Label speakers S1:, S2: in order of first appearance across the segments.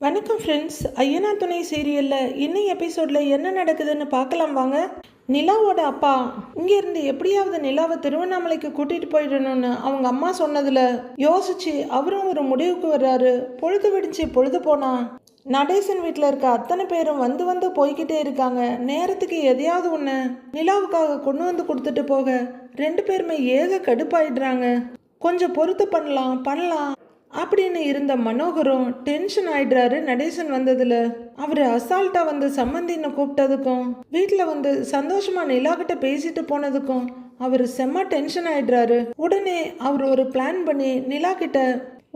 S1: வணக்கம் ஃப்ரெண்ட்ஸ். ஐயனா துணை சீரியலில் இன்னும் எபிசோடில் என்ன நடக்குதுன்னு பார்க்கலாம் வாங்க. நிலாவோட அப்பா இங்கேருந்து எப்படியாவது நிலாவை திருவண்ணாமலைக்கு கூட்டிகிட்டு போயிடணும்னு அவங்க அம்மா சொன்னதில் யோசிச்சு அவரும் ஒரு முடிவுக்கு வர்றாரு. பொழுது விடிச்சு பொழுது போனா நடேசன் வீட்டில் இருக்க அத்தனை பேரும் வந்து வந்து போய்கிட்டே இருக்காங்க. நேரத்துக்கு எதையாவது ஒன்று நிலாவுக்காக கொண்டு வந்து கொடுத்துட்டு போக ரெண்டு பேருமே ஏக கடுப்பாயிடுறாங்க. கொஞ்சம் பொறுத்து பண்ணலாம் அப்படின்னு இருந்த மனோகரும் டென்ஷன் ஆயிடுறாரு. நடேசன் வந்ததுல அவர் அசால்ட்டா வந்து சம்மந்தின்னு கூப்பிட்டதுக்கும் வீட்டில் வந்து சந்தோஷமா நிலா கிட்ட பேசிட்டு போனதுக்கும் அவர் செம்ம டென்ஷன் ஆயிடுறாரு. உடனே அவர் ஒரு பிளான் பண்ணி நிலா கிட்ட,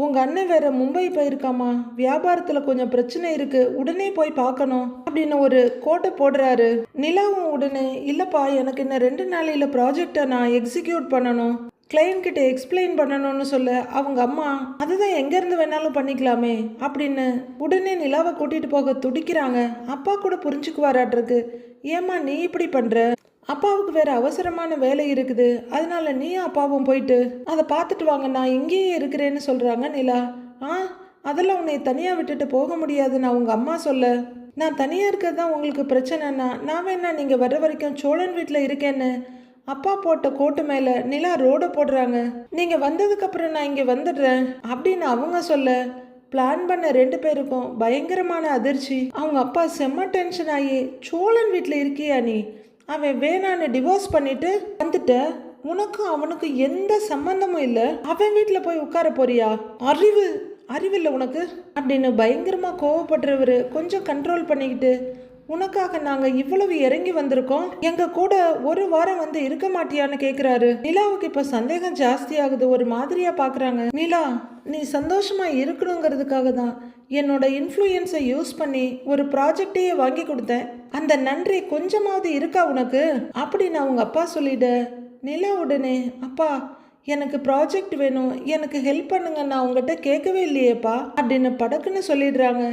S1: உங்க அண்ணன் வேற மும்பை போயிருக்காமா, வியாபாரத்துல கொஞ்சம் பிரச்சனை இருக்கு, உடனே போய் பார்க்கணும் அப்படின்னு ஒரு கோட்டை போடுறாரு. நிலாவும் உடனே, இல்லப்பா எனக்கு இன்னும் 2 நாளையில ப்ராஜெக்டை நான் எக்ஸிக்யூட் பண்ணணும், கிளைண்ட் கிட்ட எக்ஸ்பிளைன் பண்ணணும்னு சொல்ல அவங்க அம்மா, அதுதான் எங்கேருந்து வேணாலும் பண்ணிக்கலாமே அப்படின்னு உடனே நிலாவை கூட்டிட்டு போக துடிக்கிறாங்க. அப்பா கூட புரிஞ்சுக்குவாராட்டிருக்கு. ஏம்மா நீ இப்படி பண்ற, அப்பாவுக்கு வேற அவசரமான வேலை இருக்குது, அதனால நீயும் அப்பாவும் போயிட்டு அதை பார்த்துட்டு வாங்க, நான் இங்கேயே இருக்கிறேன்னு சொல்றாங்க நிலா. அதெல்லாம் உன்னை தனியா விட்டுட்டு போக முடியாதுன்னு அவங்க அம்மா சொல்ல, நான் தனியா இருக்கிறது தான் உங்களுக்கு பிரச்சனைனா நான் வேணா நீங்க வர்ற வரைக்கும் சோழன் வீட்டில் இருக்கேன்னு அப்பா போட்ட கோட்டு மேல நிலா ரோடு போடுறாங்க. நீங்க வந்ததுக்கு அப்புறம் நான் இங்க வந்துடுறேன் அப்படின்னு அவங்க சொல்ல, பிளான் பண்ண 2 பேருக்கும் பயங்கரமான அதிர்ச்சி. அவங்க அப்பா செம்ம டென்ஷன் ஆகி, சோழன் வீட்டில் இருக்கியா நீ, அவன் வேணான்னு டிவோர்ஸ் பண்ணிட்டு வந்துட்ட, உனக்கும் அவனுக்கும் எந்த சம்பந்தமும் இல்லை, அவன் வீட்டில் போய் உட்கார போறியா, அறிவில்லை உனக்கு அப்படின்னு பயங்கரமா கோவப்படுறவரு கொஞ்சம் கண்ட்ரோல் பண்ணிக்கிட்டு, உனக்காக நாங்க இவ்வளவு இறங்கி வந்திருக்கோம், எங்க கூட ஒரு வாரம் வந்து இருக்க மாட்டியான்னு கேக்குறாரு. நிலாவுக்கு இப்ப சந்தேகம் ஜாஸ்தி ஆகுது. ஒரு மாதிரியா பாக்குறாங்க. நிலா, நீ சந்தோஷமா இருக்கணுங்கிறதுக்காக தான் என்னோட இன்ஃப்ளூயன்ஸை யூஸ் பண்ணி ஒரு ப்ராஜெக்டையே வாங்கி கொடுத்தேன், அந்த நன்றி கொஞ்சமாவது இருக்கா உனக்கு அப்படின்னு அவங்க அப்பா சொல்லிட, நிலா உடனே, அப்பா எனக்கு ப்ராஜெக்ட் வேணும், எனக்கு ஹெல்ப் பண்ணுங்க, நான் உங்ககிட்ட கேட்கவே இல்லையேப்பா அப்படின்னு படக்குன்னு சொல்லிடுறாங்க.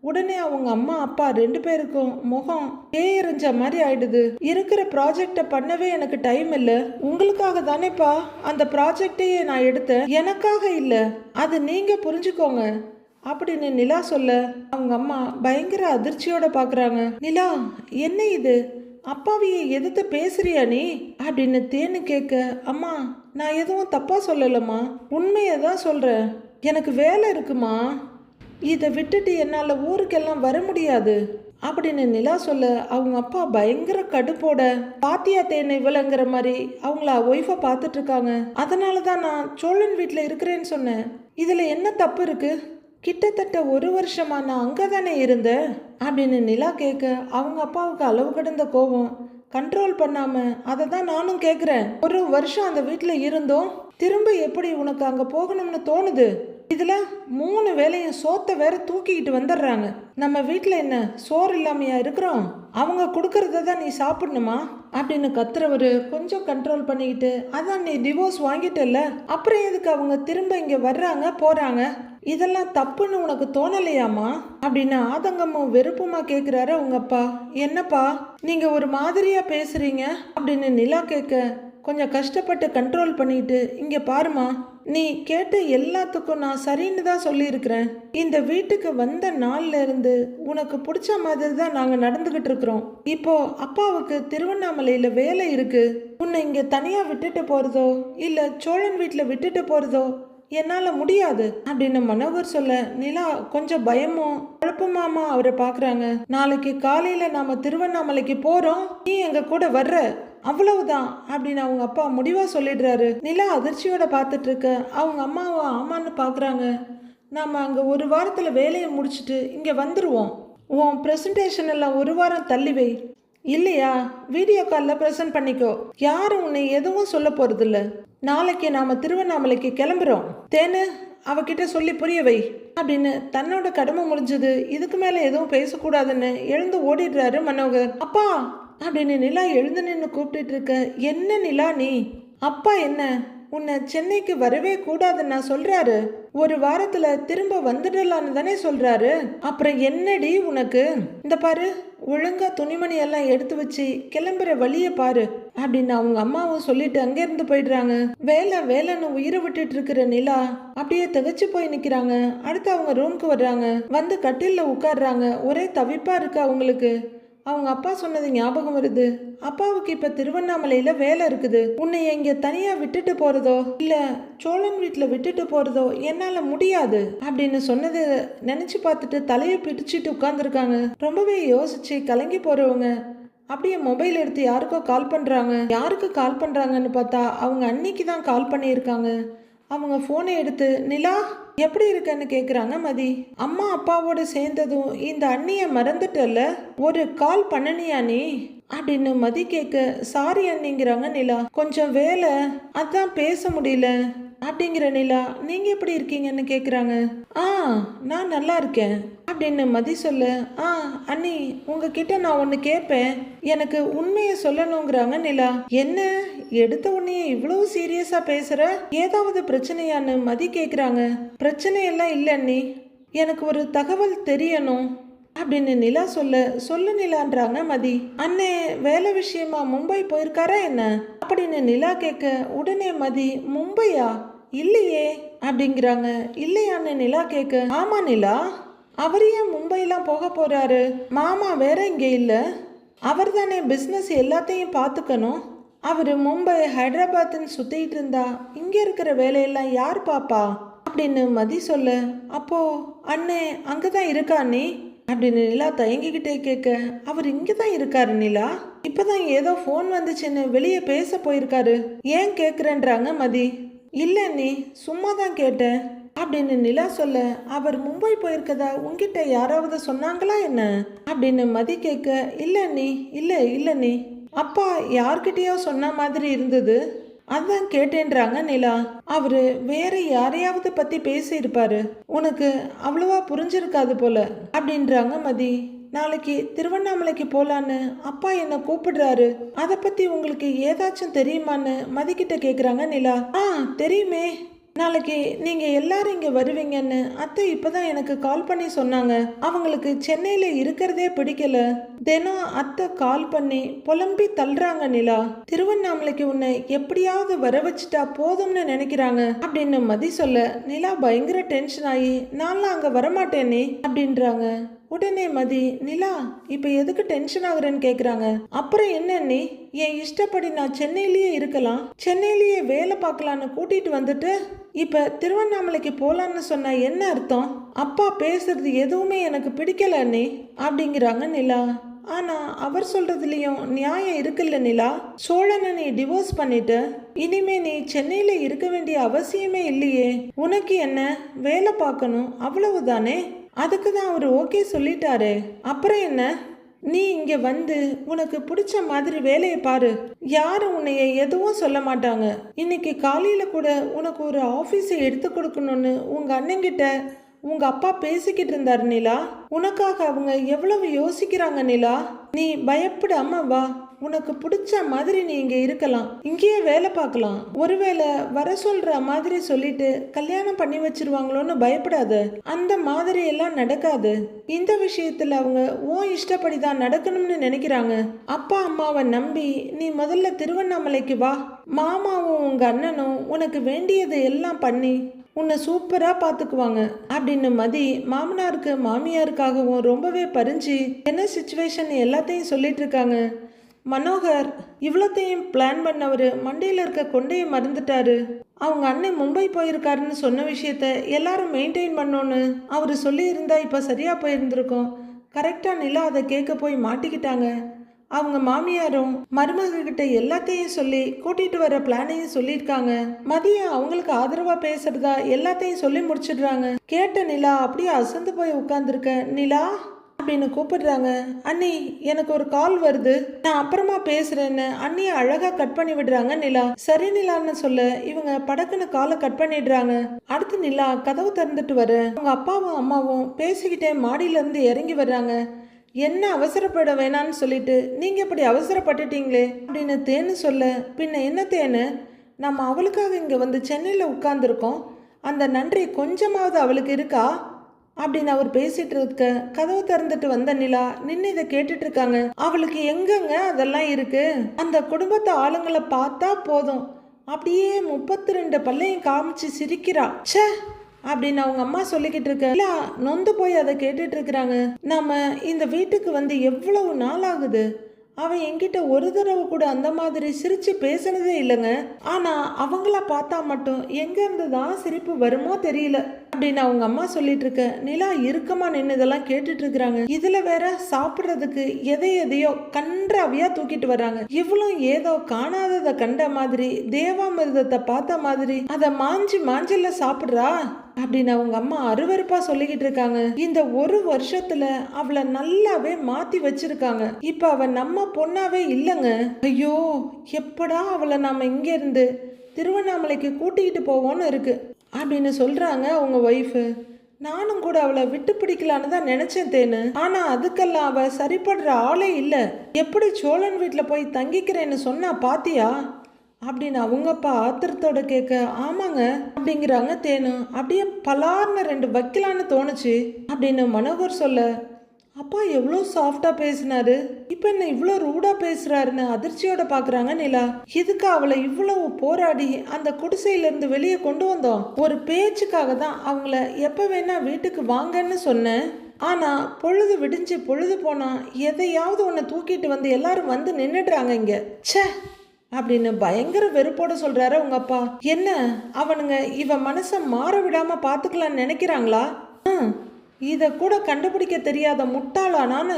S1: உடனே அவங்க அம்மா அப்பா 2 பேருக்கும் முகம் எறிஞ்ச மாதிரி ஆயிடுது. இருக்கிற ப்ராஜெக்டை பண்ணவே எனக்கு டைம் இல்லை, உங்களுக்காக தானேப்பா அந்த ப்ராஜெக்டையே நான் எடுத்தேன், எனக்காக இல்லை, அது நீங்க புரிஞ்சுக்கோங்க அப்படின்னு நிலா சொல்ல அவங்க அம்மா பயங்கர அதிர்ச்சியோட பாக்குறாங்க. நிலா, என்ன இது, அப்பாவையே எதிர்த்து பேசுறியா நீ அப்படின்னு தேனு கேட்க, அம்மா நான் எதுவும் தப்பா சொல்லலம்மா, உண்மையை தான் சொல்றேன், எனக்கு வேலை இருக்குமா, இதை விட்டுட்டு என்னால் ஊருக்கெல்லாம் வர முடியாது அப்படின்னு நிலா சொல்ல அவங்க அப்பா பயங்கர கடுப்போட, பாத்தியா தேனை இவளங்கிற மாதிரி அவங்கள ஒய்ஃபை பார்த்துட்டு இருக்காங்க, அதனால தான் நான் சோழன் வீட்டில் இருக்கிறேன்னு சொன்னேன், இதில் என்ன தப்பு இருக்கு, கிட்டத்தட்ட 1 வருஷமா நான் அங்கே தானே இருந்தேன் அப்படின்னு நிலா கேட்க அவங்க அப்பாவுக்கு அளவு கடந்த கோபம் கண்ட்ரோல் பண்ணாம, அதை தான் நானும் கேட்குறேன், 1 வருஷம் அந்த வீட்டில் இருந்தோம், திரும்ப எப்படி உனக்கு அங்கே போகணும்னு தோணுது, இதுல 3 வேளையும் சோத்தை வேற தூக்கிக்கிட்டு வந்துடுறாங்க, நம்ம வீட்டில் என்ன சோறு இல்லாமையா இருக்கிறோம், அவங்க கொடுக்கறத தான் நீ சாப்பிடணுமா அப்படின்னு கத்துறவரு கொஞ்சம் கண்ட்ரோல் பண்ணிக்கிட்டு, அதான் நீ டிவோர்ஸ் வாங்கிட்டல, அப்புறம் எதுக்கு அவங்க திரும்ப இங்க வர்றாங்க போறாங்க, இதெல்லாம் தப்புன்னு உனக்கு தோணலையாமா அப்படின்னு ஆதங்கமும் வெறுப்புமா கேட்குறாரு அவங்க அப்பா. என்னப்பா நீங்க ஒரு மாதிரியா பேசுறீங்க அப்படின்னு நிலா கேட்க, கொஞ்சம் கஷ்டப்பட்டு கண்ட்ரோல் பண்ணிட்டு, இங்க பாருமா, நீ கேட்ட எல்லாத்துக்கும் நான் சரின்னு தான் சொல்லியிருக்கிறேன், இந்த வீட்டுக்கு வந்த நாள்ல இருந்து உனக்கு பிடிச்ச மாதிரி தான் நாங்கள் நடந்துகிட்டு இருக்கிறோம், இப்போ அப்பாவுக்கு திருவண்ணாமலையில் வேலை இருக்கு, உன்னை இங்கே தனியாக விட்டுட்டு போகிறதோ இல்லை சோழன் வீட்டில் விட்டுட்டு போகிறதோ என்னால் முடியாது அப்படின்னு மனோகர் சொல்ல, நிலா கொஞ்சம் பயமும் குழப்பமாமா அவரை பார்க்குறாங்க. நாளைக்கு காலையில் நாம் திருவண்ணாமலைக்கு போகிறோம், நீ எங்கள் கூட வர்ற, அவ்வளவுதான் அப்படின்னு அவங்க அப்பா முடிவா சொல்லிடுறாரு. நிலா அதிர்ச்சியோட பார்த்துட்டு இருக்க அவங்க அம்மாவை ஆமான்னு பாக்குறாங்க. நாம அங்க 1 வாரத்துல வேலையை முடிச்சுட்டு இங்க வந்துருவோம், உன் பிரசன்டேஷன் எல்லாம் 1 வாரம் தள்ளி வை, இல்லையா வீடியோ காலில் ப்ரெசென்ட் பண்ணிக்கோ, யாரும் உன்னை எதுவும் சொல்ல போறது இல்லை, நாளைக்கு நாம திருவண்ணாமலைக்கு கிளம்புறோம், தேனு அவகிட்ட சொல்லி புரிய வை அப்படின்னு தன்னோட கடமை முடிஞ்சது, இதுக்கு மேல எதுவும் பேசக்கூடாதுன்னு எழுந்து ஓடிடுறாரு மனோகர். அப்பா அப்படின்னு நிலா எழுந்து நின்று கூப்பிட்டு இருக்க, என்ன நிலா நீ, அப்பா என்ன உன்னை சென்னைக்கு வரவே கூடாதுன்னு நான் சொல்றாரு, 1 வாரத்துல திரும்ப வந்துடலான்னு தானே சொல்றாரு, அப்புறம் என்னடி உனக்கு, இந்த பாரு ஒழுங்கா துணிமணி எல்லாம் எடுத்து வச்சு கிளம்புற வழியை பாரு அப்படின்னு அவங்க அம்மாவும் சொல்லிட்டு அங்கேருந்து போயிடுறாங்க. வேலை வேலைன்னு உயிரை விட்டுட்டு இருக்கிற நிலா அப்படியே திகச்சு போய் நிற்கிறாங்க. அடுத்து அவங்க ரூமுக்கு வர்றாங்க. வந்து கட்டில்ல உட்காடுறாங்க. ஒரே தவிப்பா இருக்கு அவங்களுக்கு. அவங்க அப்பா சொன்னது ஞாபகம் வருது. அப்பாவுக்கு இப்ப திருவண்ணாமலையில வேலை இருக்குது. உன்னை இங்க தனியா விட்டுட்டு போறதோ இல்ல சோழன் வீட்டுல விட்டுட்டு போறதோ என்னால முடியாது அப்படின்னு சொன்னது நினைச்சு பார்த்துட்டு தலையை பிடிச்சிட்டு உட்கார்ந்துருக்காங்க. ரொம்பவே யோசிச்சு கலங்கி போறவங்க அப்படியே மொபைல் எடுத்து யாருக்கோ கால் பண்றாங்க. யாருக்கு கால் பண்றாங்கன்னு பார்த்தா அவங்க அன்னைக்கு தான் கால் பண்ணியிருக்காங்க. அவங்க ஃபோனை எடுத்து நிலா எப்படி இருக்கன்னு கேட்குறாங்க மதி. அம்மா அப்பாவோட சேர்ந்ததும் இந்த அண்ணியை மறந்துட்டல, ஒரு கால் பண்ணனியா நீ அப்படின்னு மதி கேட்க சாரி அண்ணிங்கிறாங்க நிலா. கொஞ்சம் வேலை அதான் பேச முடியல அப்படிங்கிற நிலா. நீங்க எப்படி இருக்கீங்கன்னு கேட்குறாங்க. நான் நல்லா இருக்கேன் அப்படின்னு மதி சொல்ல, அண்ணி உங்ககிட்ட நான் ஒன்று கேட்பேன், எனக்கு உண்மையை சொல்லணுங்கிறாங்க நிலா. என்ன எடுத்த உடனே இவ்வளவு சீரியஸா பேசுற, ஏதாவது பிரச்சனையான்னு மதி கேட்குறாங்க. பிரச்சனை எல்லாம் இல்லை அண்ணி, எனக்கு ஒரு தகவல் தெரியணும் அப்படின்னு நிலா சொல்ல நிலான்றாங்க மதி. அண்ணே வேலை விஷயமா மும்பை போயிருக்காரா என்ன அப்படின்னு நிலா கேட்க உடனே மதி மும்பையா இல்லையே அப்படிங்கிறாங்க. இல்லையான்னு நிலா கேட்க ஆமா நிலா, அவர் ஏன் மும்பைலாம் போக போறாரு? மாமா வேற இங்கே இல்லை, அவர் தானே பிஸ்னஸ் எல்லாத்தையும் பார்த்துக்கணும். அவர் மும்பை ஹைதராபாத்னு சுத்திட்டு இருந்தா இங்க இருக்கிற வேலையெல்லாம் யார் பாப்பா அப்படின்னு மதி சொல்ல, அப்போ அண்ணே அங்கதான் இருக்கா அண்ணி அப்படின்னு நிலா தயங்கிக்கிட்டே கேட்க, அவர் இங்கே தான் இருக்காரு நிலா, இப்பதான் ஏதோ ஃபோன் வந்துச்சுன்னு வெளியே பேச போயிருக்காரு, ஏன் கேட்குறேன்றாங்க மதி. இல்லை அண்ணி சும்மா தான் கேட்டேன் அப்படின்னு நிலா சொல்ல, அவர் மும்பை போயிருக்கதா உங்ககிட்ட யாராவது சொன்னாங்களா என்ன அப்படின்னு மதி கேட்க, இல்லை அண்ணி இல்லை நீ அப்பா யார்கிட்டயோ சொன்ன மாதிரி இருந்தது, அதான் கேட்டேன்றாங்க நிலா. அவரு வேற யாரையாவது பத்தி பேசியிருப்பாரு, உனக்கு அவ்வளவா புரிஞ்சிருக்காது போல அப்படின்றாங்க மதி. நாளைக்கு திருவண்ணாமலைக்கு போலான்னு அப்பா என்ன கூப்பிடுறாரு, அதை பத்தி உங்களுக்கு ஏதாச்சும் தெரியுமான்னு மதிக்கிட்ட கேக்குறாங்க நிலா. தெரியுமே, நாளைக்கு நீங்க எல்லாரும் இங்க வருவீங்கன்னு அத்தை இப்பதான் எனக்கு கால் பண்ணி சொன்னாங்க. அவங்களுக்கு சென்னையில இருக்கிறதே பிடிக்கல, தினம் அத்தை கால் பண்ணி புலம்பி தள்ளுறாங்க நிலா. திருவண்ணாமலைக்கு உன்னை எப்படியாவது வர வச்சுட்டா போதும்னு நினைக்கிறாங்க அப்படின்னு மதி சொல்ல, நிலா பயங்கர டென்ஷன் ஆகி நான்லாம் அங்க வரமாட்டேனே அப்படின்றாங்க. உடனே மதி, நிலா இப்ப எதுக்கு டென்ஷன் ஆகுறேன்னு கேக்குறாங்க. அப்புறம் என்ன நீ என் இஷ்டப்படி நான் சென்னையிலேயே இருக்கலாம், சென்னையிலேயே வேலை பார்க்கலான்னு கூட்டிட்டு வந்துட்டு இப்ப திருவண்ணாமலைக்கு போலான்னு சொன்னா என்ன அர்த்தம்? அப்பா பேசுறது எதுவுமே எனக்கு பிடிக்கல அண்ணி அப்படிங்கிறாங்க நிலா. ஆனா அவர் சொல்றதுலயும் நியாயம் இருக்குல்ல நிலா, சோழனை நீ டிவோர்ஸ் பண்ணிட்டு இனிமே நீ சென்னையில இருக்க வேண்டிய அவசியமே இல்லையே, உனக்கு என்ன வேலை பார்க்கணும் அவ்வளவுதானே, அதுக்கு தான் அவர் ஓகே சொல்லிட்டாரு, அப்புறம் என்ன, நீ இங்க வந்து உனக்கு பிடிச்ச மாதிரி வேலையை பாரு, யாரும் உன்னைய எதுவும் சொல்ல மாட்டாங்க. இன்னைக்கு காலையில கூட உனக்கு ஒரு ஆபீஸை எடுத்து கொடுக்கணும்னு உங்க அண்ணங்கிட்ட உங்க அப்பா பேசிக்கிட்டு இருந்தாரு நிலா. உனக்காக அவங்க எவ்வளவு யோசிக்கிறாங்க நிலா, நீ பயப்படாம வா, உனக்கு பிடிச்ச மாதிரி நீ இங்க இருக்கலாம், இங்கேயே வேலை பார்க்கலாம். ஒருவேளை வர சொல்ற மாதிரி சொல்லிட்டு கல்யாணம் பண்ணி வச்சிருவாங்களோன்னு பயப்படாத, அந்த மாதிரி எல்லாம் நடக்காது. இந்த விஷயத்துல அவங்க ஓ இஷ்டப்படிதான் நடக்கணும்னு நினைக்கிறாங்க. அப்பா அம்மாவை நம்பி நீ முதல்ல திருவண்ணாமலைக்கு வா, மாமாவும் உங்க அண்ணனும் உனக்கு வேண்டியது எல்லாம் பண்ணி உன்னை சூப்பரா பாத்துக்குவாங்க அப்படின்னு மதி மாமனாருக்கு மாமியாருக்காகவும் ரொம்பவே பறிஞ்சு என்ன சிச்சுவேஷன் எல்லாத்தையும் சொல்லிட்டு இருக்காங்க. மனோகர் இவ்வளோத்தையும் பிளான் பண்ணவர் மண்டையில் இருக்க கொண்டையை மறந்துட்டாரு. அவங்க அண்ணன் மும்பை போயிருக்காருன்னு சொன்ன விஷயத்த எல்லாரும் மெயின்டைன் பண்ணோன்னு அவர் சொல்லியிருந்தா இப்போ சரியா போயிருந்திருக்கோம். கரெக்டாக நிலா அதை கேட்க போய் மாட்டிக்கிட்டாங்க. அவங்க மாமியாரும் மருமகிட்ட எல்லாத்தையும் சொல்லி கூட்டிட்டு வர பிளானையும் சொல்லியிருக்காங்க. மதியம் அவங்களுக்கு ஆதரவா பேசுறதா எல்லாத்தையும் சொல்லி முடிச்சிடுறாங்க. கேட்ட நிலா அப்படியே அசந்து போய் உட்கார்ந்துருக்க. நிலா அப்படின்னு கூப்பிடுறாங்க. அண்ணி எனக்கு ஒரு கால் வருது, நான் அப்புறமா பேசுறேன்னு அண்ணியை அழகா கட் பண்ணி விடுறாங்க நிலா. சரி நிலான்னு சொல்ல இவங்க படக்குன்னு காலை கட் பண்ணிடுறாங்க. அடுத்து நிலா கதவு திறந்துட்டு வர அவங்க அப்பாவும் அம்மாவும் பேசிக்கிட்டே மாடியில இருந்து இறங்கி வர்றாங்க. என்ன அவசரப்பட வேணான்னு சொல்லிட்டு நீங்க இப்படி அவசரப்பட்டுட்டீங்களே அப்படின்னு தேன்னு சொல்ல, பின்ன என்ன தேனு, நம்ம அவளுக்காக இங்க வந்து சென்னையில உட்கார்ந்துருக்கோம், அந்த நன்றி கொஞ்சமாவது அவளுக்கு இருக்கா அப்படின்னு அவர் பேசிட்டு இருக்க கதவு திறந்துட்டு வந்த நிலா நின்று இதை கேட்டுட்டு இருக்காங்க. அவளுக்கு எங்கங்க அதெல்லாம் இருக்கு? அந்த குடும்பத்து ஆளுங்களை பார்த்தா போதும் அப்படியே 32 பல்லையும் காமிச்சு சிரிக்கிறா. ச்சே அப்படின்னு அவங்க அம்மா சொல்லிக்கிட்டு இருக்க இல்ல நொந்து போய் அதை கேட்டுட்டு இருக்கிறாங்க. நம்ம இந்த வீட்டுக்கு வந்து எவ்வளவு நாள் ஆகுது, அவன் என்கிட்ட ஒரு தடவை கூட அந்த மாதிரி சிரிச்சு பேசினதே இல்லைங்க. ஆனா அவங்கள பார்த்தா மட்டும் எங்க இருந்து தான் சிரிப்பு வருமோ தெரியல அப்படின்னு அவங்க அம்மா சொல்லிட்டு இருக்க நிலா இறுக்கமா நின்று இதெல்லாம் கேட்டுட்டு இருக்கிறாங்க. இதுல வேற சாப்பிட்றதுக்கு எதையோ கன்றாவியா தூக்கிட்டு வர்றாங்க. இவ்வளவு ஏதோ காணாததை கண்ட மாதிரி தேவாமிர்தத்தை பார்த்த மாதிரி அதை மாஞ்சில சாப்பிட்றா அப்படின்னு அவங்க அம்மா அருவருப்பா சொல்லிக்கிட்டு இருக்காங்க. இந்த ஒரு வருஷத்துல அவளை நல்லாவே மாத்தி வச்சிருக்காங்க. இப்ப அவ நம்ம பொண்ணாவே இல்லைங்க. ஐயோ எப்படா அவளை நாம இங்க இருந்து திருவண்ணாமலைக்கு கூட்டிகிட்டு போவோன்னு இருக்கு அப்படின்னு சொல்றாங்க அவங்க ஒய்ஃபு. நானும் கூட அவளை விட்டு பிடிக்கலான்னு தான் நினைச்சேன் தேனு. ஆனா அதுக்கெல்லாம் அவ சரிப்படுற ஆளே இல்லை. எப்படி சோழன் வீட்டுல போய் தங்கிக்கிறேன்னு சொன்னா பாத்தியா அப்படின்னு அவங்க அப்பா ஆத்திரத்தோட கேட்க ஆமாங்க அப்படிங்கிறாங்க தேனு. அப்படியே பலார்னு 2 வைக்கலான்னு தோணுச்சு அப்படின்னு மனோகர் சொல்ல அப்பா எவ்வளோ சாஃப்டா பேசினாரு, இப்ப என்ன இவ்வளோ ரூடா பேசுறாருன்னு அதிர்ச்சியோட பாக்குறாங்க நிலா. இதுக்கு அவளை இவ்வளவு போராடி அந்த குடிசையிலிருந்து வெளியே கொண்டு வந்தோம். ஒரு பேச்சுக்காக தான் அவங்கள எப்ப வேணா வீட்டுக்கு வாங்கன்னு சொன்னேன். ஆனா பொழுது விடிஞ்சு பொழுது போனா எதையாவது ஒன்று தூக்கிட்டு வந்து எல்லாரும் வந்து நின்றுடுறாங்க இங்க. ச்சே அப்படின்னு பயங்கர வெறுப்போட சொல்றாரு உங்க அப்பா. என்ன அவனுங்க இவ மனசை மாற விடாம பாத்துக்கலான்னு நினைக்கிறாங்களா? இத கூட கண்டுபிடிக்க தெரியாத முட்டாளா நானு?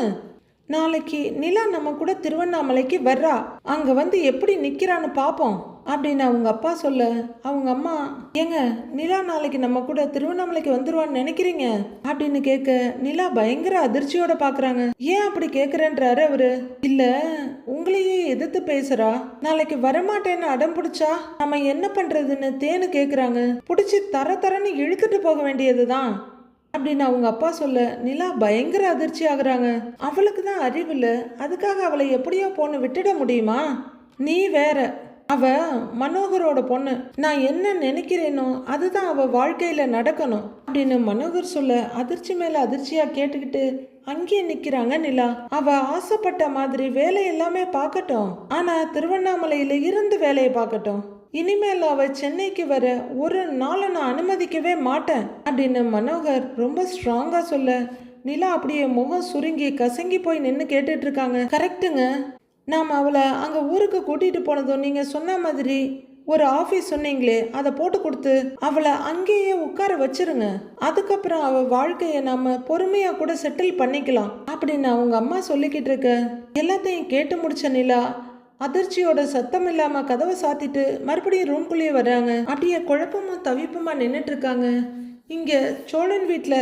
S1: நாளைக்கு நிலா நம்ம கூட திருவண்ணாமலைக்கு வர்றா, அங்க வந்து எப்படி நிக்கிறான்னு பாப்போம் அப்படின்னு அவங்க அப்பா சொல்ல அவங்க அம்மா ஏங்க நிலா நாளைக்கு நம்ம கூட திருவண்ணாமலைக்கு வந்துருவான்னு நினைக்கிறீங்க அப்படின்னு கேட்க நிலா பயங்கர அதிர்ச்சியோட பாக்குறாங்க. ஏன் அப்படி கேக்குறேன்றாரு அவரு. இல்ல உங்களையே எதிர்த்து பேசுறா, நாளைக்கு வரமாட்டேன்னு அடம் பிடிச்சா நம்ம என்ன பண்றதுன்னு தேனு கேக்குறாங்க. பிடிச்சி தரன்னு இழுத்துட்டு போக வேண்டியதுதான் அப்படின்னு அவங்க அப்பா சொல்ல நிலா பயங்கர அதிர்ச்சி ஆகுறாங்க. அவளுக்கு தான் அறிவில்ல, அதுக்காக அவளை எப்படியோ பொண்ணு விட்டுட முடியுமா? நீ வேற, அவ மனோகரோட பொண்ணு, நான் என்ன நினைக்கிறேனோ அதுதான் அவ வாழ்க்கையில நடக்கணும் அப்படின்னு மனோகர் சொல்ல அதிர்ச்சி மேல அதிர்ச்சியா கேட்டுக்கிட்டு அங்கேயே நிக்கிறாங்க நிலா. அவ ஆசைப்பட்ட மாதிரி வேலை எல்லாமே பார்க்கட்டும், ஆனா திருவண்ணாமலையில இருந்து வேலையை பார்க்கட்டும். இனிமேல் அவ சென்னைக்கு வர ஒரு நாளை நான் அனுமதிக்கவே மாட்டேன் அப்படின்னு மனோகர் ரொம்ப ஸ்ட்ராங்கா சொல்ல நிலா அப்படியே முகம் சுருங்கி கசங்கி போய் நின்று கேட்டுட்டு இருக்காங்க. கரெக்டுங்க, நாம் அவளை அங்கே ஊருக்கு கூட்டிகிட்டு போனதும் நீங்கள் சொன்ன மாதிரி ஒரு ஆஃபீஸ் சொன்னீங்களே அதை போட்டு கொடுத்து அவளை அங்கேயே உட்கார வச்சிருங்க. அதுக்கப்புறம் அவள் வாழ்க்கையை நம்ம பொறுமையாக கூட செட்டில் பண்ணிக்கலாம் அப்படின்னு அவங்க அம்மா சொல்லிக்கிட்டு இருக்க எல்லாத்தையும் கேட்டு முடிச்ச நிலா அதிர்ச்சியோட சத்தம் இல்லாம கதவை சாத்திட்டு மறுபடியும் ரூம்குள்ளேயே வர்றாங்க. அப்படியே குழப்பமா தவிப்புமா நின்றுட்டு இருக்காங்க. இங்க சோழன் வீட்டுல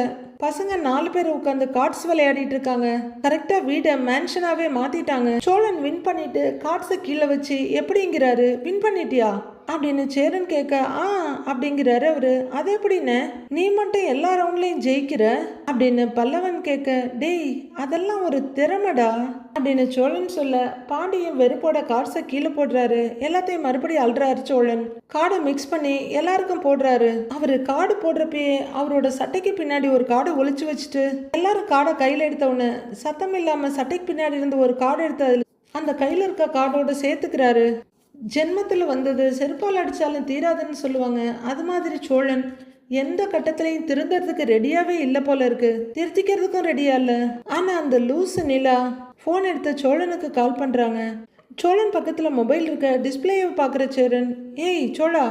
S1: பசங்க 4 பேர் உட்காந்து கார்ட்ஸ் விளையாடிட்டு இருக்காங்க. கரெக்டா வீடை மேன்ஷனாவே மாத்திட்டாங்க. சோழன் வின் பண்ணிட்டு கார்ட்ஸை கீழே வச்சு எப்படிங்கிறாரு, வின் பண்ணிட்டியா அப்படின்னு சேரன் கேட்க அப்படிங்கிறாரு அவரு. அது எப்படின்னு நீ மட்டும் எல்லா ரவுண்ட்லயும் ஜெயிக்கிற அப்படின்னு பல்லவன் கேட்க டேய் அதெல்லாம் ஒரு திறமைடா அப்படின்னு சோழன் சொல்ல பாண்டியன் வெறுப்போட கார்ட்ஸை கீழே போடுறாரு. எல்லாத்தையும் மறுபடியும் அல்றாரு சோழன். கார்டை மிக்ஸ் பண்ணி எல்லாருக்கும் போடுறாரு. அவரு கார்டு போடுறப்பயே அவரோட சட்டைக்கு பின்னாடி ஒரு கார்டை ஒளிச்சு வச்சுட்டு எல்லாரும் கார்டை கையில எடுத்தவொன்னு சத்தம் இல்லாம சட்டைக்கு பின்னாடி இருந்து ஒரு கார்டு எடுத்து அந்த கையில இருக்க கார்டோட சேர்த்துக்கிறாரு. ஜென்மத்தில் வந்தது செருப்பால் அடித்தாலும் தீராதுன்னு சொல்லுவாங்க. அது மாதிரி சோழன் எந்த கட்டத்திலையும் திருந்தறதுக்கு ரெடியாவே இல்லை போல இருக்கு, திருத்திக்கிறதுக்கும் ரெடியா இல்லை. ஆனால் அந்த லூசு நிலா ஃபோன் எடுத்து சோழனுக்கு கால் பண்ணுறாங்க. சோழன் பக்கத்தில் மொபைல் இருக்க டிஸ்பிளேயை பார்க்குற சேரன் ஏய் சோழா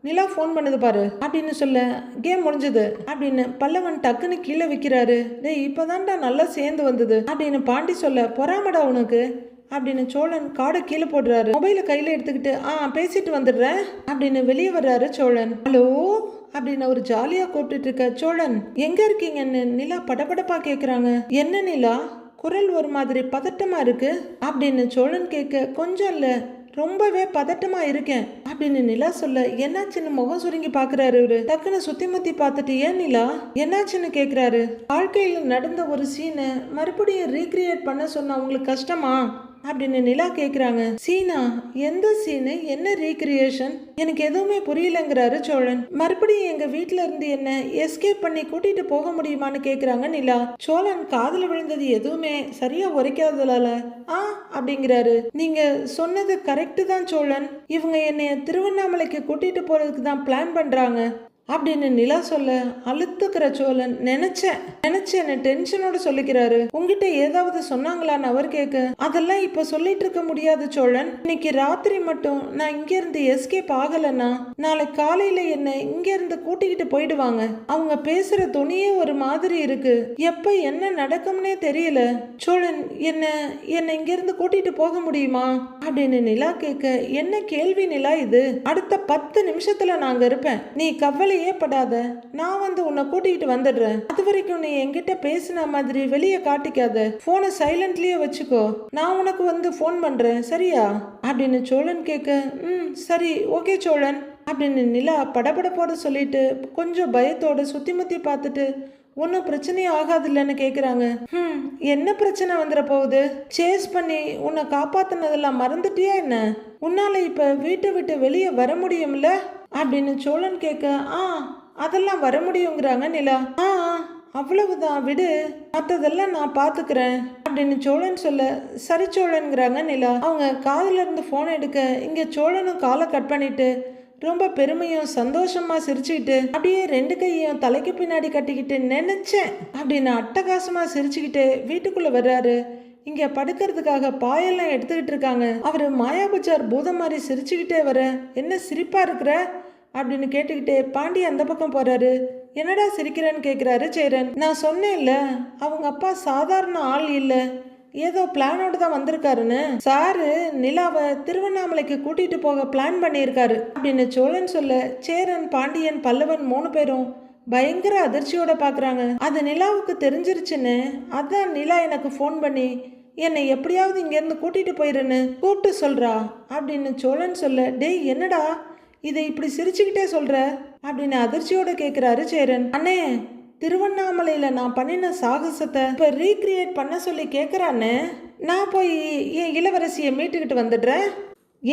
S1: நிலா ஃபோன் பண்ணுது பாரு அப்படின்னு சொல்ல கேம் முடிஞ்சது அப்படின்னு பல்லவன் டக்குன்னு கீழே வைக்கிறாரு. டேய் இப்போதான்டா நல்லா சேர்ந்து வந்தது அப்படின்னு பாண்டி சொல்ல பொறாமடா உனக்கு அப்படின்னு சோழன் காடை கீழே போடுறாரு. மொபைலை கையில எடுத்துக்கிட்டு பேசிட்டு வந்துடுறேன் அப்படின்னு வெளியே வர்றாரு சோழன். ஹலோ அப்படின்னு ஒரு ஜாலியா கூப்பிட்டு இருக்க சோழன் எங்க இருக்கீங்கன்னு நிலா படபடப்பா கேக்குறாங்க. என்ன நிலா குரல் ஒரு மாதிரி பதட்டமா இருக்கு அப்படின்னு சோழன் கேட்க கொஞ்சம் இல்ல ரொம்பவே பதட்டமா இருக்கேன் அப்படின்னு நிலா சொல்ல என்னாச்சுன்னு முகம் சுருங்கி பாக்குறாரு இவரு. டக்குன்னு சுத்தி முத்தி பார்த்துட்டு ஏன் நிலா என்னாச்சுன்னு கேக்குறாரு. வாழ்க்கையில நடந்த ஒரு சீனை மறுபடியும் ரீக்ரியேட் பண்ண சொன்னா உங்களுக்கு கஷ்டமா அப்படின்னு நிலா கேக்குறாங்க. சீனா? எந்த சீனு? என்ன ரீக்ரியேஷன்? எனக்கு எதுவுமே புரியலங்கிறாரு சோழன். மறுபடியும் எங்க வீட்டுல இருந்து என்ன எஸ்கேப் பண்ணி கூட்டிட்டு போக முடியுமான்னு கேக்குறாங்க நிலா. சோழன் காதுல விழுந்தது எதுவுமே சரியா உரைக்காததால அப்படிங்கிறாரு. நீங்க சொன்னது கரெக்ட் தான் சோழன். இவங்க என்னைய திருவண்ணாமலைக்கு கூட்டிட்டு போறதுக்கு தான் பிளான் பண்றாங்க அப்படின்னு நிலா சொல்ல அழுத்துக்கிற சோழன் நினைச்சேன்னு டென்ஷனோட சொல்லிக்கிறாரு. உங்ககிட்ட ஏதாவது சொன்னாங்களான்னு அவர் கேட்க, அதெல்லாம் இப்ப சொல்லிட்டு இருக்க முடியாது சோழன். இன்னைக்கு ராத்திரி மட்டும் நான் இங்க இருந்து எஸ்கேப் ஆகலன்னா நாளை காலையில என்ன இங்க இருந்து கூட்டிக்கிட்டு போயிடுவாங்க. அவங்க பேசுற துணியே ஒரு மாதிரி இருக்கு. எப்ப என்ன நடக்கும்னே தெரியல. சோழன் என்ன இங்க இருந்து கூட்டிட்டு போக முடியுமா அப்படின்னு நிலா கேட்க, என்ன கேள்வி நிலா இது? அடுத்த 10 நிமிஷத்துல நாங்க இருப்பேன். நீ கவலை படாத. நான் வந்து உன்னை கூட்டிகிட்டு வந்துடுறேன். அது வரைக்கும் நீ என்கிட்ட பேசின மாதிரி வெளியே காட்டிக்காத. போனை சைலண்ட்லயே வச்சுக்கோ. நான் உனக்கு வந்து போன் பண்றேன், சரியா அப்படின்னு சோழன் கேட்க, சரி ஓகே சோழன் அப்படின்னு நிலா படபடப்போட சொல்லிட்டு கொஞ்சம் பயத்தோட சுத்தி முத்தி பார்த்துட்டு, ஒன்னும் பிரச்சனையே ஆகாது இல்லைன்னு கேக்குறாங்க. என்ன பிரச்சனை வந்துட போகுது? சேஸ் பண்ணி உன்னை காப்பாத்தினதெல்லாம் மறந்துட்டியா என்ன? உன்னால இப்ப வீட்டை விட்டு வெளியே வர முடியும்ல அப்படின்னு சோழன் கேட்க, அதெல்லாம் வர முடியுங்கிறாங்க நிலா. அவ்வளவுதான் விடு, மற்றதெல்லாம் நான் பாத்துக்கிறேன் அப்படின்னு சோழன் சொல்ல, சரி சோழன்கிறாங்க நிலா. அவங்க காதுல இருந்து போன் எடுக்க இங்க சோழனும் காலை கட் பண்ணிட்டு ரொம்ப பெருமையும் சந்தோஷமா சிரிச்சுக்கிட்டு அப்படியே 2 கையையும் தலைக்கு பின்னாடி கட்டிக்கிட்டு நினைச்சேன் அப்படின்னு அட்டகாசமா சிரிச்சுக்கிட்டு வீட்டுக்குள்ள வர்றாரு. இங்க படுக்கிறதுக்காக பாயெல்லாம் எடுத்துக்கிட்டு இருக்காங்க. அவரு மாயாபஜார் பூதம் மாதிரி சிரிச்சுக்கிட்டே வர, என்ன சிரிப்பா இருக்கிற அப்படின்னு கேட்டுக்கிட்டே பாண்டி அந்த பக்கம் போறாரு. என்னடா சிரிக்கிறேன்னு கேக்குறாரு சேரன். நான் சொன்னேன்ல அவங்க அப்பா சாதாரண ஆள் இல்ல, ஏதோ பிளானோட தான் வந்திருக்காருன்னு. சாரு நிலாவை திருவண்ணாமலைக்கு கூட்டிட்டு போக பிளான் பண்ணியிருக்காரு அப்படின்னு சோழன் சொல்ல, சேரன் பாண்டியன் பல்லவன் 3 பேரும் பயங்கர அதிர்ச்சியோட பாக்குறாங்க. அது நிலாவுக்கு தெரிஞ்சிருச்சுன்னு அதான் நிலா எனக்கு ஃபோன் பண்ணி என்னை எப்படியாவது இங்கேருந்து கூட்டிட்டு போயிருன்னு கூப்பிட்டு சொல்றா அப்படின்னு சோழன் சொல்ல, டேய் என்னடா இதை இப்படி சிரிச்சுக்கிட்டே சொல்ற அப்படின்னு அதிர்ச்சியோட கேட்குறாரு சேரன். அண்ணே, திருவண்ணாமலையில நான் பண்ணின சாகசத்தை இப்போ ரீக்ரியேட் பண்ண சொல்லி கேட்குறான்னு நான் போய் என் இளவரசியை மீட்டுக்கிட்டு வந்துடுறேன்.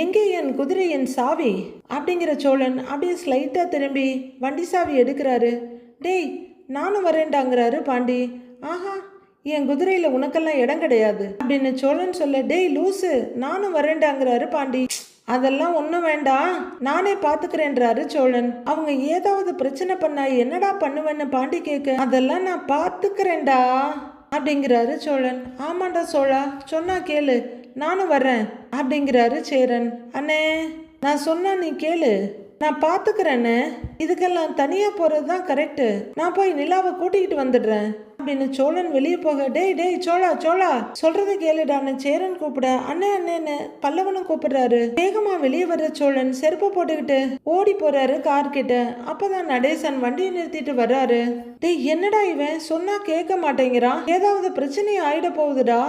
S1: எங்கே என் குதிரையின் சாவி அப்படிங்கிற சோழன் அப்படியே ஸ்லைட்டாக திரும்பி வண்டி சாவி எடுக்கிறாரு. டேய் நானும் வரேன்டாங்கிறாரு பாண்டி. ஆஹா, என் குதிரையில் உனக்கெல்லாம் இடம் கிடையாது அப்படின்னு சோழன் சொல்ல, டேய் லூசு நானும் வரேன்டாங்கிறாரு பாண்டி. அதெல்லாம் ஒன்றும் வேண்டாம், நானே பார்த்துக்கிறேன்றாரு சோழன். அவங்க ஏதாவது பிரச்சனை பண்ணா என்னடா பண்ணுவேன்னு பாண்டி கேட்க, அதெல்லாம் நான் பார்த்துக்கிறேன்டா அப்படிங்கிறாரு சோழன். ஆமாண்டா சோழா, சொன்னா கேளு, நானும் வர்றேன் அப்படிங்கிறாரு சேரன். அண்ணே நான் சொன்னா நீ கேளு, நான் பார்த்துக்கிறேன்னு. இதுக்கெல்லாம் தனியாக போகிறது தான் கரெக்டு. நான் போய் நிலாவை கூட்டிகிட்டு வந்துடுறேன் அப்படின்னு சோழன் வெளியே போக, டேய் சோழா சொல்றதை கேளுடான்னு சேரன் கூப்பிட, அண்ணேன்னு பல்லவனும் கூப்பிடுறாரு. வேகமா வெளியே வர்ற சோழன் செருப்பு போட்டுக்கிட்டு ஓடி போறாரு கார் கிட்ட. அப்பதான் நடேசன் வண்டியை நிறுத்திட்டு வர்றாரு. டேய் என்னடா இவன் சொன்னா கேட்க மாட்டேங்கிறான், ஏதாவது பிரச்சனை ஆயிட போகுதுடா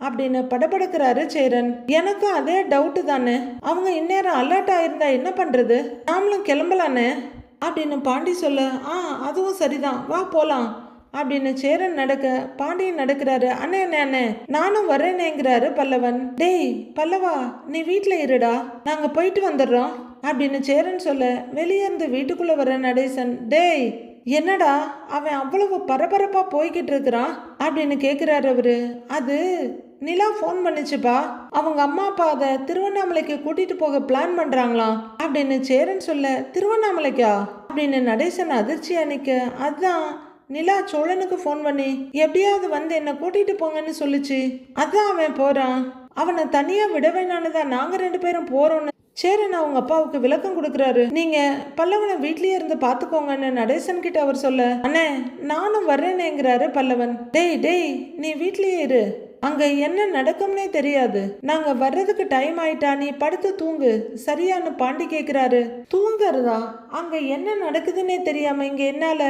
S1: அப்படின்னு படபடுக்கிறாரு சேரன். எனக்கும் அதே டவுட்டு தானே, அவங்க இந்நேரம் அலர்ட் ஆயிருந்தா என்ன பண்றது, நாமளும் கிளம்பலானே அப்படின்னு பாண்டி சொல்ல, அதுவும் சரிதான், வா போலாம் அப்படின்னு சேரன் நடக்க பாண்டியன் நடக்கிறாரு. அண்ணே நானும் வரேனேங்கிறாரு பல்லவன். டேய் பல்லவா, நீ வீட்டுல இருடா, நாங்க போயிட்டு வந்துடுறோம் அப்படின்னு சேரன் சொல்ல வெளியே இருந்து வீட்டுக்குள்ள வர நடேசன், டேய் என்னடா அவன் அவ்வளவு பரபரப்பா போய்கிட்டு இருக்கிறான் அப்படின்னு கேக்குறாரு அவரு. அது நிலா ஃபோன் பண்ணிச்சுப்பா, அவங்க அம்மா அப்பா அதை திருவண்ணாமலைக்கு கூட்டிட்டு போக பிளான் பண்றாங்களாம் அப்படின்னு சேரன் சொல்ல, திருவண்ணாமலைக்கா அப்படின்னு நடேசன் அதிர்ச்சியா நிக்க, அதான் நிலா சோழனுக்கு ஃபோன் பண்ணி எப்படியாவது வந்து என்ன கூட்டிட்டு போங்கன்னு சொல்லுச்சு, அதான் அவன் போறான். அவனை தனியா விட வேணான்னுதான் நாங்க 2 பேரும் போறோம்னு சேரன் அவங்க அப்பாவுக்கு விளக்கம் கொடுக்குறாரு. நீங்க பல்லவனை வீட்லயே இருந்து பாத்துக்கோங்கன்னு நடேசன் கிட்ட அவர் சொல்ல, அண்ணே நானும் வர்றேனேங்கிறாரு பல்லவன். டேய் நீ வீட்லயே இரு, அங்க என்ன நடக்கும்னே தெரியாது, நாங்க வர்றதுக்கு டைம் ஆயிட்டா, நீ படுத்து தூங்கு சரியான்னு பாண்டி கேக்குறாரு. தூங்குறதா? அங்க என்ன நடக்குதுன்னே தெரியாம இங்க என்னால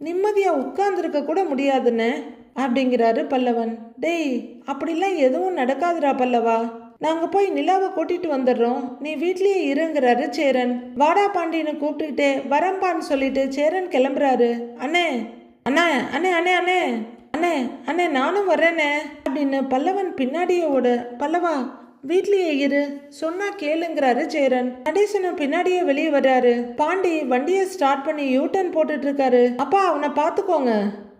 S1: நிம்மதியா உட்கார்ந்துருக்க கூட முடியாதுன்னு அப்படிங்கிறாரு பல்லவன். டேய் அப்படிலாம் எதுவும் நடக்காதுடா பல்லவா, நாங்க போய் நிலாவை கூட்டிட்டு வந்துடுறோம், நீ வீட்லயே இருங்கிறாரு சேரன். வாடா பாண்டியனை கூப்பிட்டுக்கிட்டே வரம்பான்னு சொல்லிட்டு சேரன் கிளம்புறாரு. அண்ணே நானும் வர்றேனே அப்படின்னு பல்லவன் பின்னாடியே ஓட, பல்லவா வீட்லயே இரு சொன்னா கேளுங்கிறாரு சேரன். நடேசனும் பின்னாடியே வெளியே வர்றாரு. பாண்டி வண்டியை ஸ்டார்ட் பண்ணி யூட்டர்ன் போட்டுட்டு இருக்காரு. அப்பா அவனை பாத்துக்கோங்க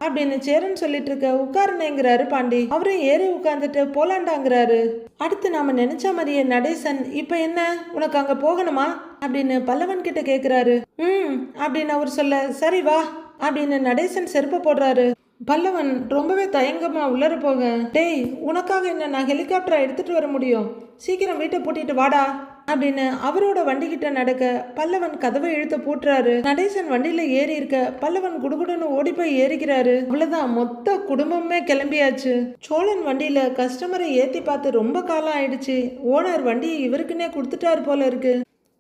S1: அப்படின்னு சேரன் சொல்லிட்டு இருக்க. உட்காருனேங்கிறாரு பாண்டி. அவரும் ஏறி உட்கார்ந்துட்டு போலாண்டாங்கிறாரு. அடுத்து நாம நினைச்ச மாதிரியே நடேசன் இப்ப என்ன உனக்கு அங்க போகணுமா அப்படின்னு பல்லவன் கிட்ட கேக்குறாரு. அப்படின்னு அவர் சொல்ல, சரி வா அப்படின்னு நடேசன் செருப்ப போடுறாரு. பல்லவன் ரொம்பவே தயங்கமா உள்ளர போக, டேய் உனக்காக என்ன நான் ஹெலிகாப்டரை எடுத்துட்டு வர முடியும், சீக்கிரம் வீட்டை பூட்டிட்டு வாடா அப்படின்னு அவரோட வண்டி கிட்ட நடக்க பல்லவன் கதவை இழுத்து பூட்டுறாரு. நடேசன் வண்டியில ஏறி இருக்க பல்லவன் குடுகுடுன்னு ஓடி போய் ஏறிக்கிறாரு. அவ்வளவுதான், மொத்த குடும்பமே கிளம்பியாச்சு. சோழன் வண்டியில கஸ்டமரை ஏத்தி பார்த்து ரொம்ப காலம் ஆயிடுச்சு. ஓனர் வண்டியை இவருக்குன்னே கொடுத்துட்டாரு போல இருக்கு.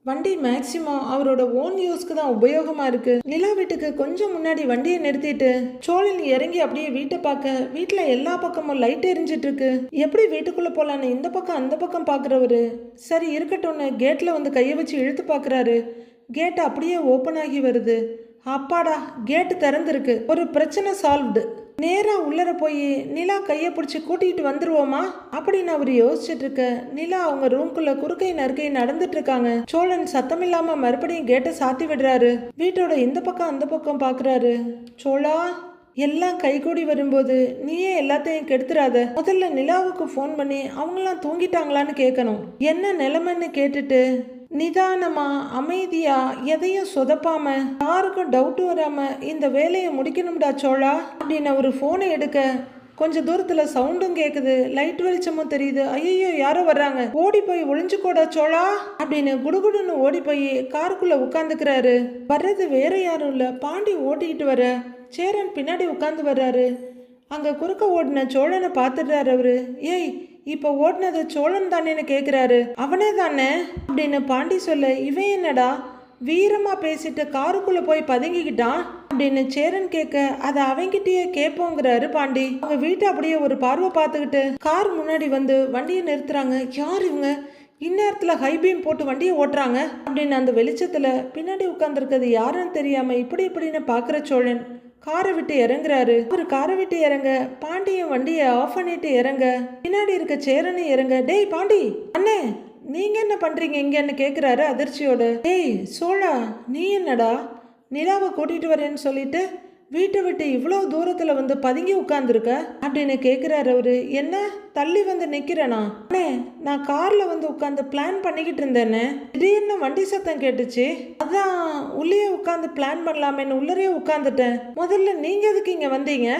S1: வண்டி மேக்சிமம் அவரோட ஓன் யூஸ்க்கு தான் உபயோகமா இருக்கு. நிலா வீட்டுக்கு கொஞ்சம் முன்னாடி வண்டியை நிறுத்திட்டு சோழன் இறங்கி அப்படியே வீட்டை பார்க்க, வீட்டுல எல்லா பக்கமும் லைட் எரிஞ்சிட்டு இருக்கு. எப்படி வீட்டுக்குள்ள போலான்னு இந்த பக்கம் அந்த பக்கம் பாக்குறவரு சரி இருக்கட்டும்னு கேட்ல வந்து கையை வச்சு இழுத்து பாக்குறாரு. கேட் அப்படியே ஓப்பன் ஆகி வருது. அப்பாடா, கேட்டு திறந்துருக்கு. ஒரு பிரச்சனை சால்வ்டு. நேரா உள்ளர போய் நிலா கையை பிடிச்சி கூட்டிகிட்டு வந்துருவோமா அப்படின்னு அவர் யோசிச்சுட்டு இருக்க, நிலா அவங்க ரூம்குள்ள குறுக்கை நறுக்கை நடந்துட்டு இருக்காங்க. சோழன் சத்தமில்லாம மறுபடியும் கேட்டை சாத்தி விடுறாரு. வீட்டோட இந்த பக்கம் அந்த பக்கம் பாக்குறாரு. சோழா, எல்லாம் கைகூடி வரும்போது நீயே எல்லாத்தையும் கெடுத்துறாத. முதல்ல நிலாவுக்கு ஃபோன் பண்ணி அவங்களாம் தூங்கிட்டாங்களான்னு கேட்கணும். என்ன நிலைமைன்னு கேட்டுட்டு நிதானமா அமைதியா எதையும் சொதப்பாம யாருக்கும் டவுட் வராம இந்த வேலையை முடிக்கணும்டா சோழா அப்படின்னு ஒரு போனை எடுக்க, கொஞ்ச தூரத்துல சவுண்டும் கேக்குது, லைட் வெளிச்சமும் தெரியுது. ஐயோ யாரோ வர்றாங்க, ஓடி போய் ஒளிஞ்சுக்கோடா சோழா அப்படின்னு குடுகுடுன்னு ஓடி போய் காருக்குள்ள உட்காந்துக்கிறாரு. வர்றது வேற யாரும் இல்ல, பாண்டி ஓட்டிக்கிட்டு வர சேரன் பின்னாடி உட்காந்து வர்றாரு. அங்க குறுக்க ஓடின சோழனை பார்த்துடுறாரு அவரு. ஏய் இப்ப ஓடினது சோழன் தானேன்னு கேக்குறாரு. அவனே தானே அப்படின்னு பாண்டி சொல்ல, இவன் என்னடா வீரமா பேசிட்டு காருக்குள்ள போய் பதுங்கிக்கிட்டான் அப்படின்னு சேரன் கேட்க, அதை அவங்கிட்டயே கேட்போங்கிறாரு பாண்டி. அவங்க வீட்டை அப்படியே ஒரு பார்வை பார்த்துக்கிட்டு கார் முன்னாடி வந்து வண்டியை நிறுத்துறாங்க. யார் இவங்க இந்நேரத்துல ஹைபீம் போட்டு வண்டியை ஓட்டுறாங்க அப்படின்னு அந்த வெளிச்சத்துல பின்னாடி உட்கார்ந்துருக்கிறது யாருன்னு தெரியாம இப்படின்னு பாக்குற சோழன் காரை விட்டு இறங்குறாரு. ஒரு காரை விட்டு இறங்க பாண்டியன் வண்டியை ஆஃப் பண்ணிட்டு இறங்க, பின்னாடி இருக்க சேரனு இறங்க. டேய் பாண்டி அண்ணே, நீங்க என்ன பண்றீங்க இங்கன்னு கேக்குறாரு அதிர்ச்சியோட. டேய் சோழா, நீ என்னடா நிலாவை கூட்டிட்டு வரேன்னு சொல்லிட்டு வீட்டை விட்டு இவ்வளவு தூரத்துல வந்து பதுங்கி உட்கார்ந்துருக்க அப்படின்னு கேக்குறாரு அவரு. என்ன தள்ளி வந்து நிக்கிறேனா? அண்ணே, நான் கார்ல வந்து உட்காந்து பிளான் பண்ணிக்கிட்டு இருந்தேன்னு திடீர்னு வண்டி சத்தம் கேட்டுச்சு, அதான் உள்ளே உட்காந்து பிளான் பண்ணலாமேன்னு உள்ளரே உட்காந்துட்டேன். முதல்ல நீங்க எதுக்கு இங்க வந்தீங்க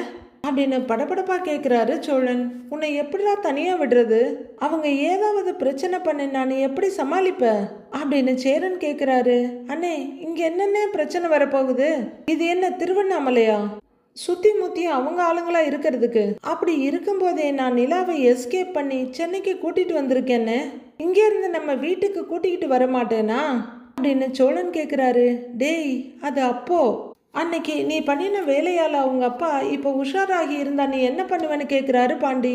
S1: அப்படின்னு படபடப்பா கேட்குறாரு சோழன். உன்னை எப்படிடா தனியா விடுறது, அவங்க ஏதாவது பிரச்சனை பண்ண நான் எப்படி சமாளிப்ப அப்படின்னு சேரன் கேட்குறாரு. அண்ணே, இங்க என்னென்ன பிரச்சனை வரப்போகுது? இது என்ன திருவண்ணாமலையா? சுத்தி முத்தி அவங்க ஆளுங்களா இருக்கிறதுக்கு? அப்படி இருக்கும்போதே நான் நிலாவை எஸ்கேப் பண்ணி சென்னைக்கு கூட்டிட்டு வந்திருக்கேன்னு இங்க இருந்து நம்ம வீட்டுக்கு கூட்டிக்கிட்டு வர மாட்டேனா அப்படின்னு சோழன் கேட்குறாரு. டேய், அது அப்போ அன்னைக்கு நீ பண்ணின வேலையால அவங்க அப்பா இப்போ உஷாராகி இருந்தா நீ என்ன பண்ணுவேன்னு கேக்குறாரு பாண்டி.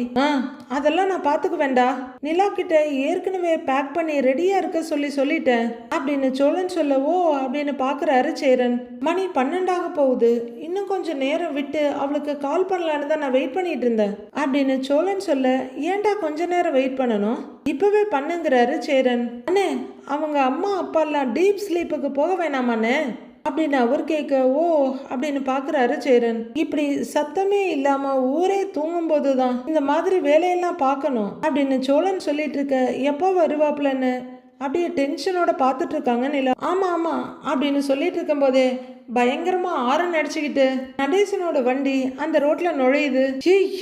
S1: அதெல்லாம் நான் பாத்துக்க வேண்டா, நிலா கிட்ட ஏற்கனவே பேக் பண்ணி ரெடியா இருக்க சொல்லிட்டேன் அப்படின்னு சோழன் சொல்ல, ஓ அப்படின்னு பாக்குறாரு சேரன். மணி 12 போகுது, இன்னும் கொஞ்சம் நேரம் விட்டு அவளுக்கு கால் பண்ணலான்னு தான் நான் வெயிட் பண்ணிட்டு இருந்தேன் அப்படின்னு சோழன் சொல்ல, ஏன்டா கொஞ்ச நேரம் வெயிட் பண்ணணும், இப்பவே பண்ணுங்கிறாரு சேரன். அண்ணே, அவங்க அம்மா அப்பா எல்லாம் டீப் ஸ்லீப்புக்கு போக வேணாமாண்ணே அப்படின்னு அவர் கேட்க, ஓ அப்படின்னு பாக்குறாரு சேரன். இப்படி சத்தமே இல்லாம ஊரே தூங்கும் போதுதான் இந்த மாதிரி வேலையெல்லாம் பார்க்கணும் அப்படின்னு சோழன் சொல்லிட்டு இருக்க, எப்போ வருவாப்லன்னு அப்படியே டென்ஷனோட பார்த்துட்டு இருக்காங்க நிலா. ஆமா ஆமா அப்படின்னு சொல்லிட்டு இருக்கும் போதே பயங்கரமா ஆரன் அடிச்சுக்கிட்டு நடேசனோட வண்டி அந்த ரோட்ல நுழையுது.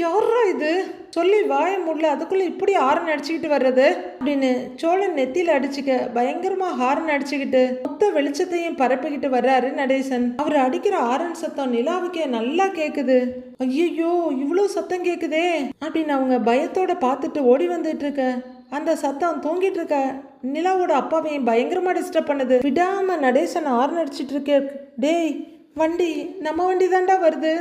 S1: யாரா இது சொல்லி வாய முடியல, அதுக்குள்ள இப்படி ஹாரன் அடிச்சுக்கிட்டு வர்றது அப்படின்னு சோழன் நெத்தியில அடிச்சுக்க பயங்கரமா ஹாரன் அடிச்சுக்கிட்டு மொத்த வெளிச்சத்தையும் பரப்பிக்கிட்டு வர்றாரு நடேசன். அவர் அடிக்கிற ஹாரன் சத்தம் நிலாவுக்கே நல்லா கேக்குது. ஐயோ இவ்வளவு சத்தம் கேக்குதே அப்படின்னு அவங்க பயத்தோட பார்த்துட்டு ஓடி வந்துட்டு இருக்க, அந்த சத்தம் தூங்கிட்டு இருக்க நிலாவோட அப்பாவையும் பயங்கரமா டிஸ்டர்ப் பண்ணுது. விடாம நடேசன் ஹாரன் அடிச்சிட்டு இருக்க, டேய் வண்டி நம்ம வண்டி தாண்டா வருது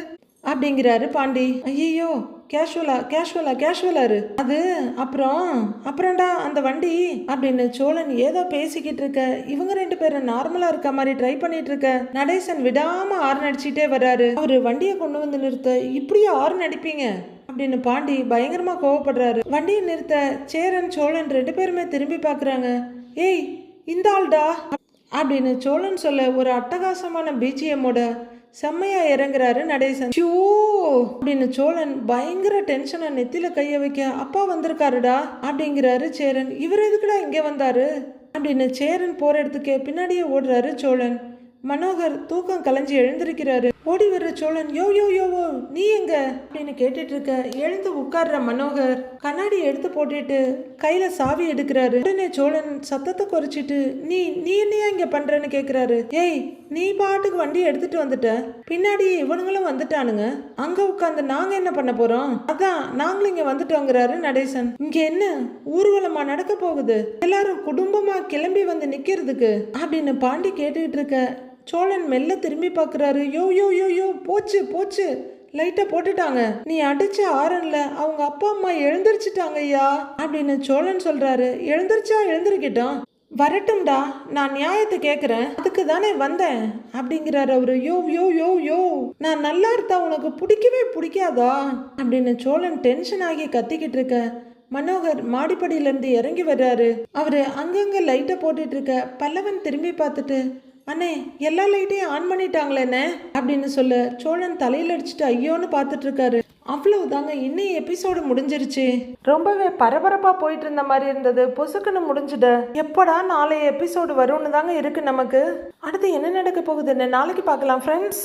S1: அப்படிங்கிறாரு பாண்டி. ஐயோ கேஷுவலாரு அது அப்புறம்டா அந்த வண்டி அப்படின்னு சோழன் ஏதோ பேசிக்கிட்டு இருக்க, இவங்க 2 பேரும் நார்மலா இருக்க மாதிரி ட்ரை பண்ணிட்டு இருக்க நடேசன் விடாம ஹார்ன் அடிச்சுட்டே வர்றாரு. அவரு வண்டியை கொண்டு வந்து நிறுத்த, இப்படியே ஹார்ன் அடிப்பீங்க அப்படின்னு பாண்டி பயங்கரமா கோவப்படுறாரு. வண்டியை நிறுத்த சேரன் சோழன் 2 பேருமே திரும்பி பாக்குறாங்க. ஏய் இந்த ஆள்டா அப்படின்னு சோழன் சொல்ல ஒரு அட்டகாசமான பிஜிஎம்மோட செம்மையா இறங்குறாரு நடேசன். ஷோ அப்படின்னு சோழன் பயங்கர டென்ஷனா நெத்தில கைய வைக்க அப்பா வந்திருக்காருடா அப்படிங்கிறாரு சேரன். இவர் எதுக்குடா இங்க வந்தாரு அப்படின்னு சேரன் போற இடத்துக்கு பின்னாடியே ஓடுறாரு சோழன். மனோகர் தூக்கம் கலைஞ்சி எழுந்திருக்கிறாரு. ஓடி வர்ற சோழன் யோ யோ யோவோ நீ எங்க அப்படின்னு கேட்டுட்டு இருக்க. எழுந்து உட்கார்ற மனோகர் கண்ணாடி எடுத்து போட்டுட்டு கையில சாவி எடுக்கிறாரு. உடனே சோழன் சத்தத்தை குறைச்சிட்டு நீ நீ என்னையா இங்க பண்றன்னு கேக்குறாரு. ஏய் நீ பாட்டுக்கு வண்டி எடுத்துட்டு வந்துட்ட, பின்னாடியே இவனுங்களும் வந்துட்டானுங்க, அங்க உட்காந்து நாங்க என்ன பண்ண போறோம், அதான் நாங்களும் இங்க வந்துட்டோங்கிறாரு நடேசன். இங்க என்ன ஊர்வலமா நடக்க போகுது, எல்லாரும் குடும்பமா கிளம்பி வந்து நிக்கிறதுக்கு அப்படின்னு பாண்டி கேட்டுக்கிட்டு இருக்க. சோழன் மெல்ல திரும்பி பார்க்குறாரு. யோ யோ யோ யோ போச்சு போச்சு, லைட்டை போட்டுட்டாங்க, நீ அடிச்ச ஆரன்ல அவங்க அப்பா அம்மா எழுந்திரிச்சிட்டாங்க ஐயா அப்படின்னு சோழன் சொல்றாரு. எழுந்திருக்கிட்டோம், வரட்டும்டா, நான் நியாயத்தை கேட்குறேன், அதுக்கு தானே வந்தேன் அப்படிங்கிறாரு அவரு. யோ யோ யோ யோ நான் நல்லா இருந்தா உனக்கு பிடிக்கவே பிடிக்காதா அப்படின்னு சோழன் டென்ஷன் ஆகி கத்திக்கிட்டு இருக்க. மனோகர் மாடிப்படியிலேருந்து இறங்கி வர்றாரு. அவரு அங்கங்க லைட்டை போட்டுட்டு இருக்க. பல்லவன் திரும்பி பார்த்துட்டு அண்ணே எல்லா லைட்டையும் ஆன் பண்ணிட்டாங்களேண்ணே அப்படின்னு சொல்ல சோழன் தலையில் அடிச்சுட்டு ஐயோன்னு பார்த்துட்டு இருக்காரு. அவ்வளவுதாங்க, இன்னும் எபிசோடு முடிஞ்சிருச்சு. ரொம்பவே பரபரப்பா போயிட்டு இருந்த மாதிரி இருந்தது, பொசுக்குன்னு முடிஞ்சுட. எப்படா நாளைய எபிசோடு வரும்னு தாங்க இருக்கு நமக்கு. அடுத்து என்ன நடக்க போகுதுன்னு நாளைக்கு பார்க்கலாம் ஃப்ரெண்ட்ஸ்.